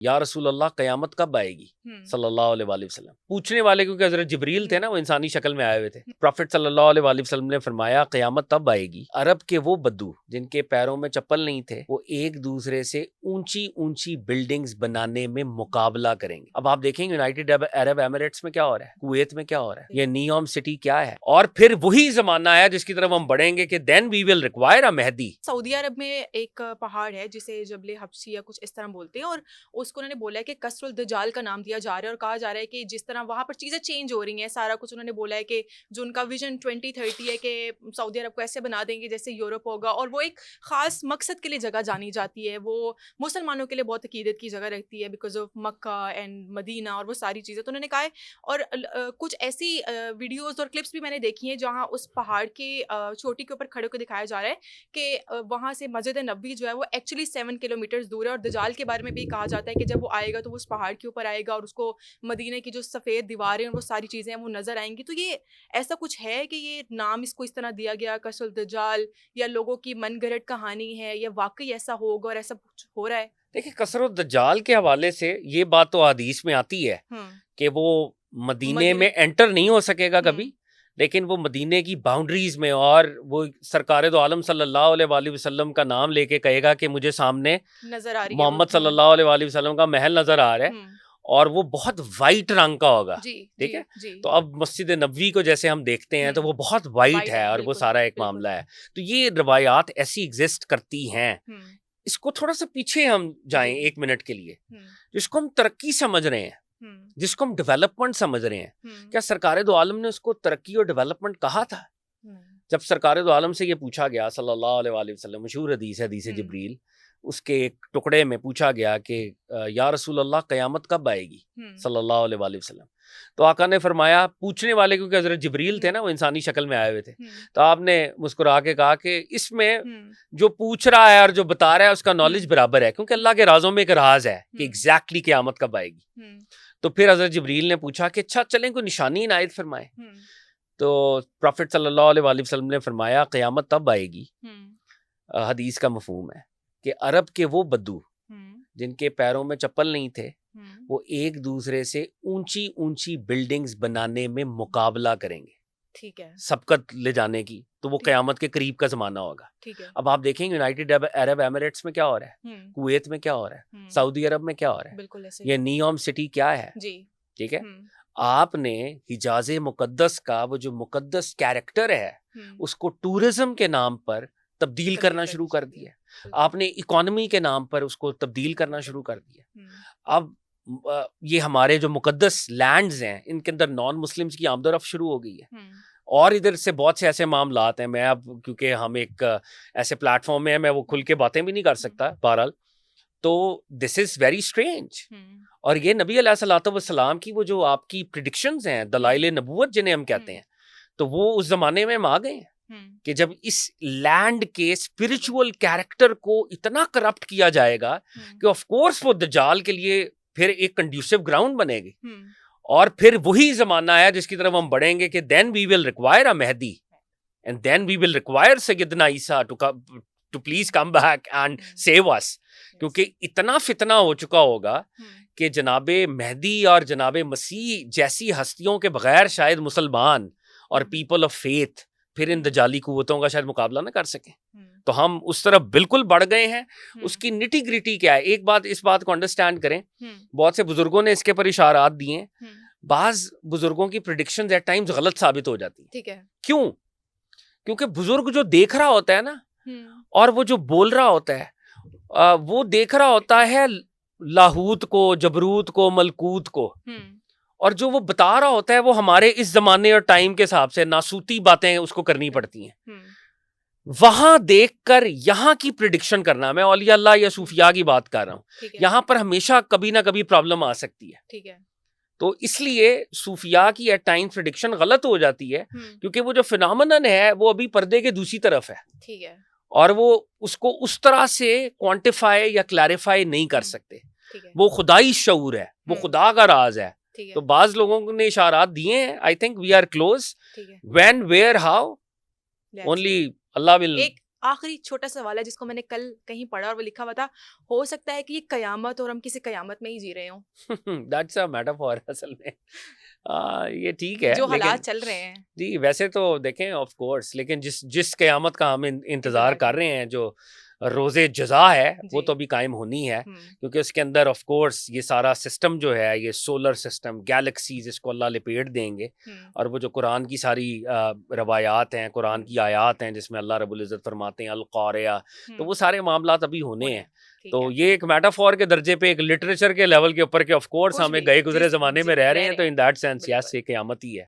یا رسول اللہ قیامت کب آئے گی صلی اللہ علیہ وآلہ وسلم. پوچھنے والے کیونکہ حضرت جبریل تھے نا, وہ انسانی شکل میں آئے ہوئے تھے. پروفٹ صلی اللہ علیہ وآلہ وسلم نے فرمایا قیامت تب آئے گی عرب کے وہ بدو جن کے پیروں میں چپل نہیں تھے, وہ ایک دوسرے سے اونچی اونچی بلڈنگز بنانے میں مقابلہ کریں گے. اب آپ دیکھیں یونائٹڈ عرب ایمریٹس میں کیا ہو رہا ہے, کویت میں کیا ہو رہا ہے, یہ نیوم سٹی کیا ہے. اور پھر وہی زمانہ ہے جس کی طرف ہم بڑھیں گے کہ then we will require a مہدی. سعودی عرب میں ایک پہاڑ ہے جسے جبل حبشی یا کچھ اس طرح بولتے ہیں, اور اس کو انہوں نے بولا ہے کہ قصر الدجال کا نام دیا جا رہا ہے, اور کہا جا رہا ہے کہ جس طرح وہاں پر چیزیں چینج ہو رہی ہیں, سارا کچھ انہوں نے بولا ہے کہ جو ان کا ویژن 2030 ہے کہ سعودی عرب کو ایسے بنا دیں گے جیسے یورپ ہوگا, اور وہ ایک خاص مقصد کے لیے جگہ جانی جاتی ہے, وہ مسلمانوں کے لیے بہت عقیدت کی جگہ رہتی ہے بیکاز آف مکہ اینڈ مدینہ اور وہ ساری چیزیں. تو انہوں نے کہا ہے, اور کچھ ایسی ویڈیوز اور کلپس بھی میں نے دیکھی ہیں جہاں اس پہاڑ کی چوٹی کے اوپر کھڑے کو دکھایا جا رہا ہے کہ وہاں سے مسجد نبوی جو ہے وہ ایکچولی 7 کلومیٹر دور ہے, اور دجال کے بارے میں بھی کہا جاتا ہے کہ جب وہ آئے گا تو وہ اس پہاڑ کے اوپر آئے گا اور اس کو مدینے کی جو سفید دیواریں ہیں وہ ساری چیزیں ہیں وہ نظر آئیں گی. تو یہ ایسا کچھ ہے کہ یہ نام اس کو اس طرح دیا گیا قصر الدجال, یا لوگوں کی من گھڑت کہانی ہے, یا واقعی ایسا ہوگا اور ایسا کچھ ہو رہا ہے؟ دیکھیں قصر الدجال کے حوالے سے یہ بات تو حدیث میں آتی ہے کہ وہ مدینے میں انٹر نہیں ہو سکے گا کبھی, لیکن وہ مدینے کی باؤنڈریز میں, اور وہ سرکار دو عالم صلی اللہ علیہ وآلہ وسلم کا نام لے کے کہے گا کہ مجھے سامنے نظر آ رہی ہے محمد صلی اللہ علیہ وآلہ وسلم کا محل نظر آ رہا ہے, اور وہ بہت وائٹ رنگ کا ہوگا. ٹھیک ہے, تو اب مسجد نبوی کو جیسے ہم دیکھتے ہیں تو وہ بہت وائٹ ہے, اور وہ سارا ایک معاملہ ہے. تو یہ روایات ایسی ایگزسٹ کرتی ہیں. اس کو تھوڑا سا پیچھے ہم جائیں 1 منٹ کے لیے, جس کو ہم ترقی سمجھ رہے ہیں, جس کو ہم ڈیولپمنٹ سمجھ رہے ہیں, کیا سرکار دو عالم نے اس کو ترقی اور ڈیولپمنٹ کہا تھا؟ جب سرکار دو عالم سے یہ پوچھا گیا صلی اللہ علیہ وآلہ وسلم, مشہور حدیث ہے حدیث جبریل, اس کے ایک ٹکڑے میں پوچھا گیا کہ یا رسول اللہ قیامت کب آئے گی صلی اللہ علیہ وآلہ وسلم, تو آقا نے فرمایا, پوچھنے والے کیونکہ حضرت جبریل تھے نا, وہ انسانی شکل میں آئے ہوئے تھے, تو آپ نے مسکرا کے کہا کہ اس میں جو پوچھ رہا ہے اور جو بتا رہا ہے اس کا نالج برابر ہے, کیونکہ اللہ کے رازوں میں ایک راز ہے کہ ایگزیکٹلی قیامت کب آئے گی. تو پھر حضرت جبریل نے پوچھا کہ اچھا چلیں کوئی نشانی عنایت فرمائے. تو پروفٹ صلی اللہ علیہ وآلہ وسلم نے فرمایا قیامت تب آئے گی, حدیث کا مفہوم ہے کہ عرب کے وہ بدو جن کے پیروں میں چپل نہیں تھے, وہ ایک دوسرے سے اونچی اونچی بلڈنگز بنانے میں مقابلہ کریں گے. ٹھیک ہے, سبقت لے جانے کی. تو وہ قیامت کے قریب کا زمانہ ہوگا. اب آپ دیکھیں یونائٹڈ عرب ایمریٹس میں کیا ہو رہا ہے, کویت میں کیا ہو رہا ہے, سعودی عرب میں کیا ہو رہا ہے, یہ نیوم سٹی کیا ہے. ٹھیک ہے, آپ نے حجاز مقدس کا وہ جو مقدس کیریکٹر ہے اس کو ٹورزم کے نام پر تبدیل کرنا شروع کر دیا. آپ نے اکانومی کے نام پر اس کو تبدیل کرنا شروع کر دیا. اب یہ ہمارے جو مقدس لینڈز ہیں ان کے اندر نان مسلمز کی آمد و رفت شروع ہو گئی ہے, اور ادھر سے بہت سے ایسے معاملات ہیں. میں اب کیونکہ ہم ایک ایسے پلیٹ فارم میں ہیں, میں وہ کھل کے باتیں بھی نہیں کر سکتا بہرحال. تو دس از ویری اسٹرینج. اور یہ نبی علیہ الصلوۃ والسلام کی وہ جو آپ کی پریڈکشنز ہیں, دلائل نبوت جنہیں ہم کہتے ہیں, تو وہ اس زمانے میں ہم آ گئے ہیں کہ جب اس لینڈ کے اسپرچول کیریکٹر کو اتنا کرپٹ کیا جائے گا کہ آف کورس وہ دجال کے لیے پھر ایک کنڈیوسو گراؤنڈ بنے گی. اور پھر وہی زمانہ ہے جس کی طرف ہم بڑھیں گے کہ then we will require a Mahdi, and then we will require سیدنا Isa to please come back and save us. کیونکہ اتنا فتنہ ہو چکا ہوگا کہ جناب مہدی اور جناب مسیح جیسی ہستیوں کے بغیر شاید مسلمان اور پیپل آف فیتھ پھر ان دجالی قوتوں کا شاید مقابلہ نہ کر سکیں. تو ہم اس طرف بالکل بڑھ گئے ہیں. اس کی نٹی گریٹی کیا ہے, ایک بات اس بات کو انڈرسٹینڈ کریں, بہت سے بزرگوں نے اس کے پر اشارات دیے ہیں. بعض بزرگوں کی پریڈکشنز ایٹ ٹائمز غلط ثابت ہو جاتی ہیں. ٹھیک ہے, کیوں؟ کیونکہ بزرگ جو دیکھ رہا ہوتا ہے نا, اور وہ جو بول رہا ہوتا ہے, وہ دیکھ رہا ہوتا ہے لاہوت کو, جبروت کو, ملکوت کو, اور جو وہ بتا رہا ہوتا ہے وہ ہمارے اس زمانے اور ٹائم کے حساب سے ناسوتی باتیں اس کو کرنی پڑتی ہیں. وہاں دیکھ کر یہاں کی پریڈکشن کرنا, میں اولیاء اللہ یا صوفیاء کی بات کر رہا ہوں, یہاں پر ہمیشہ کبھی نہ کبھی پرابلم آ سکتی ہے. ٹھیک ہے, تو اس لیے صوفیاء کی ایٹ ٹائم پریڈکشن غلط ہو جاتی ہے, کیونکہ وہ جو فینومینن ہے وہ ابھی پردے کے دوسری طرف ہے. ٹھیک ہے, اور وہ اس کو اس طرح سے کوانٹیفائی یا کلیریفائی نہیں کر سکتے. وہ خدائی شعور ہے, وہ خدا کا راز ہے. تو بعض لوگوں نے اشارات دیے ہیں. I think we are close. When, where, how, only Allah will. آخری چھوٹا سوال ہے جس کو میں نے کل کہیں پڑھا اور وہ لکھا ہوا تھا, ہو سکتا ہے کہ یہ قیامت اور ہم کسی قیامت میں ہی جی رہے ہوں. دیٹس اے میٹافور اصل میں. یہ ٹھیک ہے جو حالات چل رہے ہیں. جی ویسے تو دیکھیں آف کورس, لیکن جس قیامت کا ہم انتظار کر رہے ہیں, جو روز جزا ہے, وہ تو بھی قائم ہونی ہے, کیونکہ اس کے اندر آف کورس یہ سارا سسٹم جو ہے, یہ سولر سسٹم, گیلیکسیز, اس کو اللہ لپیٹ دیں گے. اور وہ جو قرآن کی ساری روایات ہیں, قرآن کی آیات ہیں جس میں اللہ رب العزت فرماتے ہیں القاریہ, تو وہ سارے معاملات ابھی ہونے ہیں. تو یہ ایک میٹافور کے درجے پہ, ایک لٹریچر کے لیول کے اوپر کہ آف کورس ہمیں گئے گزرے زمانے میں رہ رہے ہیں, تو ان دیٹ سینس یس یہ قیامت ہی ہے.